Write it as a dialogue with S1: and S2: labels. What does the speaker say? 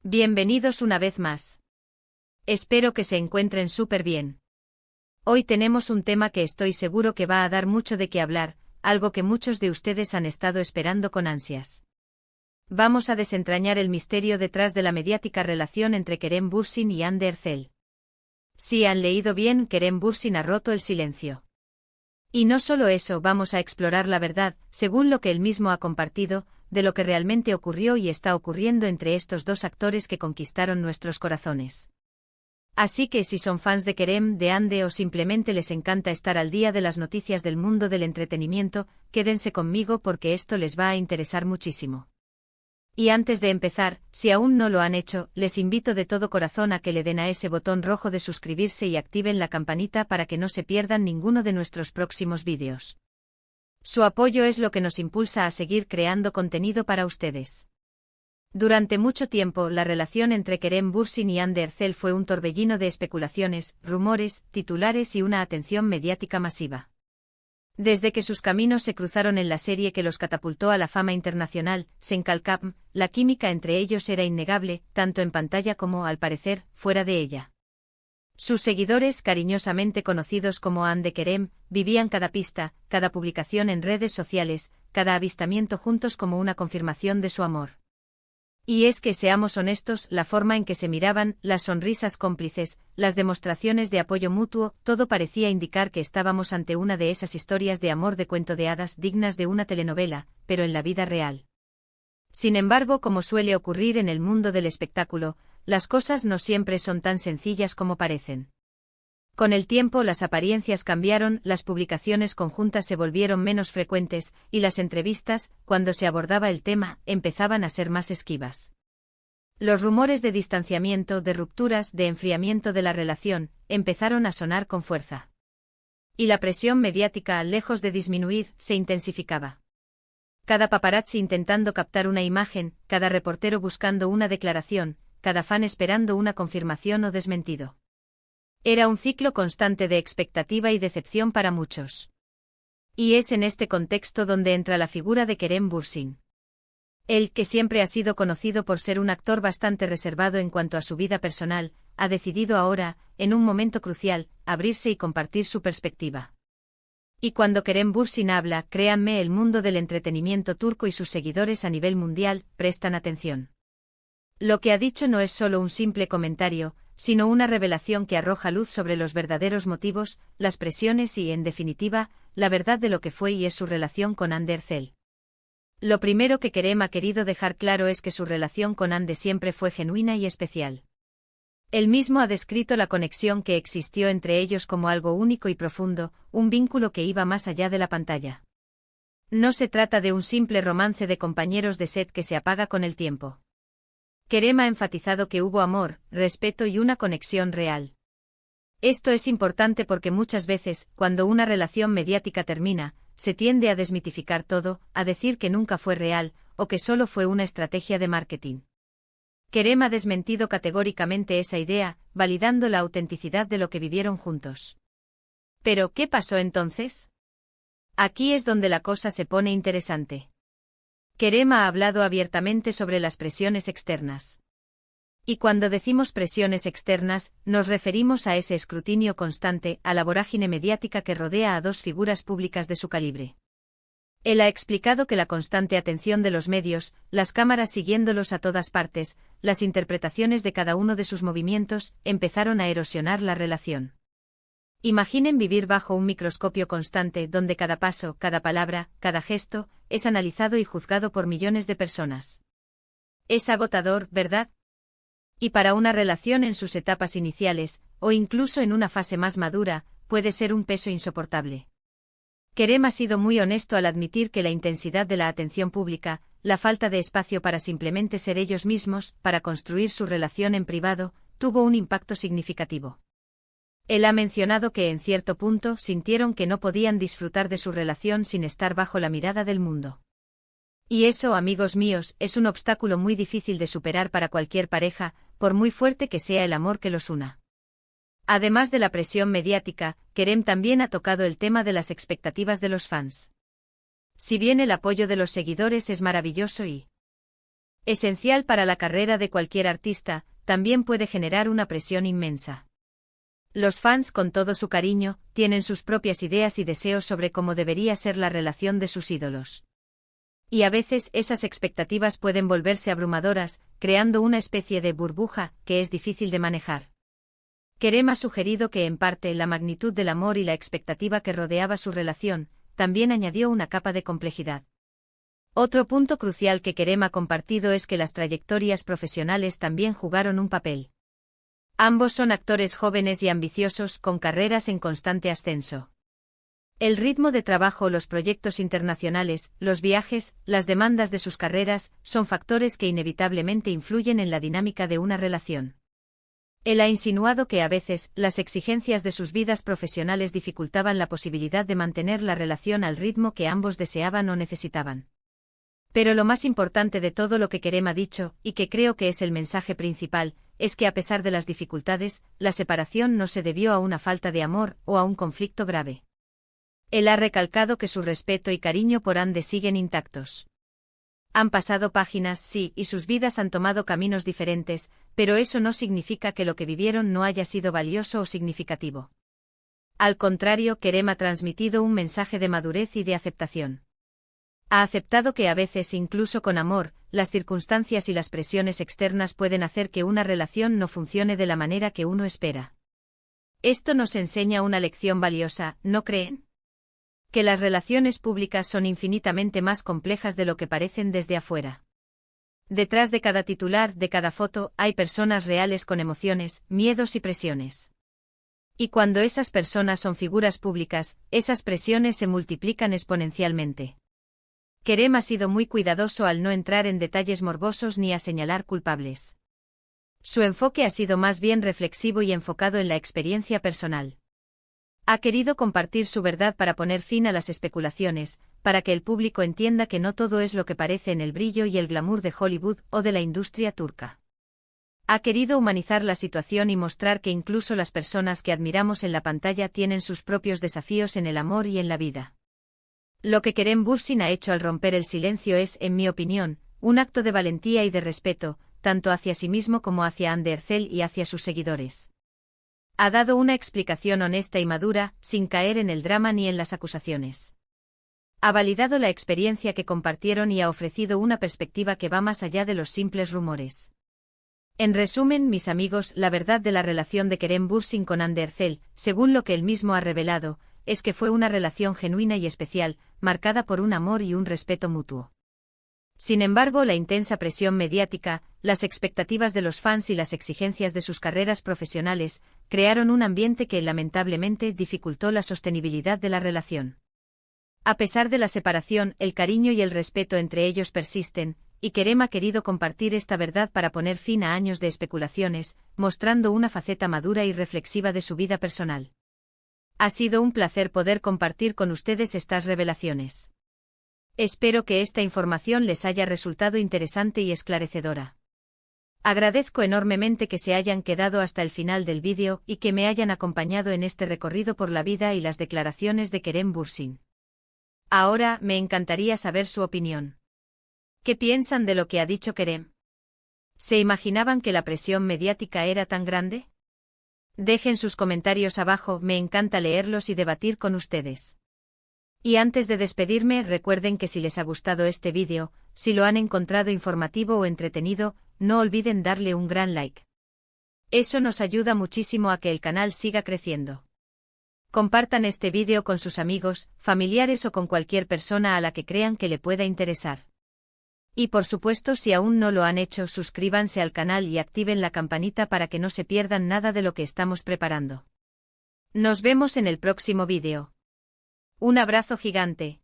S1: Bienvenidos una vez más. Espero que se encuentren súper bien. Hoy tenemos un tema que estoy seguro que va a dar mucho de qué hablar, algo que muchos de ustedes han estado esperando con ansias. Vamos a desentrañar el misterio detrás de la mediática relación entre Kerem Bürsin y Hande Erçel. Si han leído bien, Kerem Bürsin ha roto el silencio. Y no solo eso, vamos a explorar la verdad, según lo que él mismo ha compartido, de lo que realmente ocurrió y está ocurriendo entre estos dos actores que conquistaron nuestros corazones. Así que si son fans de Kerem, de Hande o simplemente les encanta estar al día de las noticias del mundo del entretenimiento, quédense conmigo porque esto les va a interesar muchísimo. Y antes de empezar, si aún no lo han hecho, les invito de todo corazón a que le den a ese botón rojo de suscribirse y activen la campanita para que no se pierdan ninguno de nuestros próximos vídeos. Su apoyo es lo que nos impulsa a seguir creando contenido para ustedes. Durante mucho tiempo, la relación entre Kerem Bürsin y Hande Erçel fue un torbellino de especulaciones, rumores, titulares y una atención mediática masiva. Desde que sus caminos se cruzaron en la serie que los catapultó a la fama internacional, Sen Kalkam, la química entre ellos era innegable, tanto en pantalla como, al parecer, fuera de ella. Sus seguidores, cariñosamente conocidos como Hande Kerem, vivían cada pista, cada publicación en redes sociales, cada avistamiento juntos como una confirmación de su amor. Y es que, seamos honestos, la forma en que se miraban, las sonrisas cómplices, las demostraciones de apoyo mutuo, todo parecía indicar que estábamos ante una de esas historias de amor de cuento de hadas dignas de una telenovela, pero en la vida real. Sin embargo, como suele ocurrir en el mundo del espectáculo, las cosas no siempre son tan sencillas como parecen. Con el tiempo las apariencias cambiaron, las publicaciones conjuntas se volvieron menos frecuentes, y las entrevistas, cuando se abordaba el tema, empezaban a ser más esquivas. Los rumores de distanciamiento, de rupturas, de enfriamiento de la relación, empezaron a sonar con fuerza. Y la presión mediática, lejos de disminuir, se intensificaba. Cada paparazzi intentando captar una imagen, cada reportero buscando una declaración, cada fan esperando una confirmación o desmentido. Era un ciclo constante de expectativa y decepción para muchos. Y es en este contexto donde entra la figura de Kerem Bürsin. Él, que siempre ha sido conocido por ser un actor bastante reservado en cuanto a su vida personal, ha decidido ahora, en un momento crucial, abrirse y compartir su perspectiva. Y cuando Kerem Bürsin habla, créanme, el mundo del entretenimiento turco y sus seguidores a nivel mundial prestan atención. Lo que ha dicho no es solo un simple comentario, sino una revelación que arroja luz sobre los verdaderos motivos, las presiones y, en definitiva, la verdad de lo que fue y es su relación con Hande Erçel. Lo primero que Kerem ha querido dejar claro es que su relación con Hande siempre fue genuina y especial. Él mismo ha descrito la conexión que existió entre ellos como algo único y profundo, un vínculo que iba más allá de la pantalla. No se trata de un simple romance de compañeros de set que se apaga con el tiempo. Kerem ha enfatizado que hubo amor, respeto y una conexión real. Esto es importante porque muchas veces, cuando una relación mediática termina, se tiende a desmitificar todo, a decir que nunca fue real, o que solo fue una estrategia de marketing. Kerem ha desmentido categóricamente esa idea, validando la autenticidad de lo que vivieron juntos. ¿Pero qué pasó entonces? Aquí es donde la cosa se pone interesante. Kerem ha hablado abiertamente sobre las presiones externas. Y cuando decimos presiones externas, nos referimos a ese escrutinio constante, a la vorágine mediática que rodea a dos figuras públicas de su calibre. Él ha explicado que la constante atención de los medios, las cámaras siguiéndolos a todas partes, las interpretaciones de cada uno de sus movimientos, empezaron a erosionar la relación. Imaginen vivir bajo un microscopio constante donde cada paso, cada palabra, cada gesto, es analizado y juzgado por millones de personas. Es agotador, ¿verdad? Y para una relación en sus etapas iniciales, o incluso en una fase más madura, puede ser un peso insoportable. Kerem ha sido muy honesto al admitir que la intensidad de la atención pública, la falta de espacio para simplemente ser ellos mismos, para construir su relación en privado, tuvo un impacto significativo. Él ha mencionado que en cierto punto sintieron que no podían disfrutar de su relación sin estar bajo la mirada del mundo. Y eso, amigos míos, es un obstáculo muy difícil de superar para cualquier pareja, por muy fuerte que sea el amor que los una. Además de la presión mediática, Kerem también ha tocado el tema de las expectativas de los fans. Si bien el apoyo de los seguidores es maravilloso y Esencial para la carrera de cualquier artista, también puede generar una presión inmensa. Los fans, con todo su cariño, tienen sus propias ideas y deseos sobre cómo debería ser la relación de sus ídolos. Y a veces esas expectativas pueden volverse abrumadoras, creando una especie de burbuja que es difícil de manejar. Kerem ha sugerido que, en parte, la magnitud del amor y la expectativa que rodeaba su relación, también añadió una capa de complejidad. Otro punto crucial que Kerem ha compartido es que las trayectorias profesionales también jugaron un papel. Ambos son actores jóvenes y ambiciosos, con carreras en constante ascenso. El ritmo de trabajo, los proyectos internacionales, los viajes, las demandas de sus carreras, son factores que inevitablemente influyen en la dinámica de una relación. Él ha insinuado que a veces, las exigencias de sus vidas profesionales dificultaban la posibilidad de mantener la relación al ritmo que ambos deseaban o necesitaban. Pero lo más importante de todo lo que Kerem ha dicho, y que creo que es el mensaje principal, es que a pesar de las dificultades, la separación no se debió a una falta de amor o a un conflicto grave. Él ha recalcado que su respeto y cariño por Ande siguen intactos. Han pasado páginas, sí, y sus vidas han tomado caminos diferentes, pero eso no significa que lo que vivieron no haya sido valioso o significativo. Al contrario, Kerem ha transmitido un mensaje de madurez y de aceptación. Ha aceptado que a veces, incluso con amor, las circunstancias y las presiones externas pueden hacer que una relación no funcione de la manera que uno espera. Esto nos enseña una lección valiosa, ¿no creen? Que las relaciones públicas son infinitamente más complejas de lo que parecen desde afuera. Detrás de cada titular, de cada foto, hay personas reales con emociones, miedos y presiones. Y cuando esas personas son figuras públicas, esas presiones se multiplican exponencialmente. Kerem ha sido muy cuidadoso al no entrar en detalles morbosos ni a señalar culpables. Su enfoque ha sido más bien reflexivo y enfocado en la experiencia personal. Ha querido compartir su verdad para poner fin a las especulaciones, para que el público entienda que no todo es lo que parece en el brillo y el glamour de Hollywood o de la industria turca. Ha querido humanizar la situación y mostrar que incluso las personas que admiramos en la pantalla tienen sus propios desafíos en el amor y en la vida. Lo que Kerem Bürsin ha hecho al romper el silencio es, en mi opinión, un acto de valentía y de respeto, tanto hacia sí mismo como hacia Hande Erçel y hacia sus seguidores. Ha dado una explicación honesta y madura, sin caer en el drama ni en las acusaciones. Ha validado la experiencia que compartieron y ha ofrecido una perspectiva que va más allá de los simples rumores. En resumen, mis amigos, la verdad de la relación de Kerem Bürsin con Hande Erçel, según lo que él mismo ha revelado, es que fue una relación genuina y especial, marcada por un amor y un respeto mutuo. Sin embargo, la intensa presión mediática, las expectativas de los fans y las exigencias de sus carreras profesionales, crearon un ambiente que lamentablemente dificultó la sostenibilidad de la relación. A pesar de la separación, el cariño y el respeto entre ellos persisten, y Kerem ha querido compartir esta verdad para poner fin a años de especulaciones, mostrando una faceta madura y reflexiva de su vida personal. Ha sido un placer poder compartir con ustedes estas revelaciones. Espero que esta información les haya resultado interesante y esclarecedora. Agradezco enormemente que se hayan quedado hasta el final del vídeo y que me hayan acompañado en este recorrido por la vida y las declaraciones de Kerem Bürsin. Ahora, me encantaría saber su opinión. ¿Qué piensan de lo que ha dicho Kerem? ¿Se imaginaban que la presión mediática era tan grande? Dejen sus comentarios abajo, me encanta leerlos y debatir con ustedes. Y antes de despedirme, recuerden que si les ha gustado este vídeo, si lo han encontrado informativo o entretenido, no olviden darle un gran like. Eso nos ayuda muchísimo a que el canal siga creciendo. Compartan este vídeo con sus amigos, familiares o con cualquier persona a la que crean que le pueda interesar. Y por supuesto, si aún no lo han hecho, suscríbanse al canal y activen la campanita para que no se pierdan nada de lo que estamos preparando. Nos vemos en el próximo vídeo. Un abrazo gigante.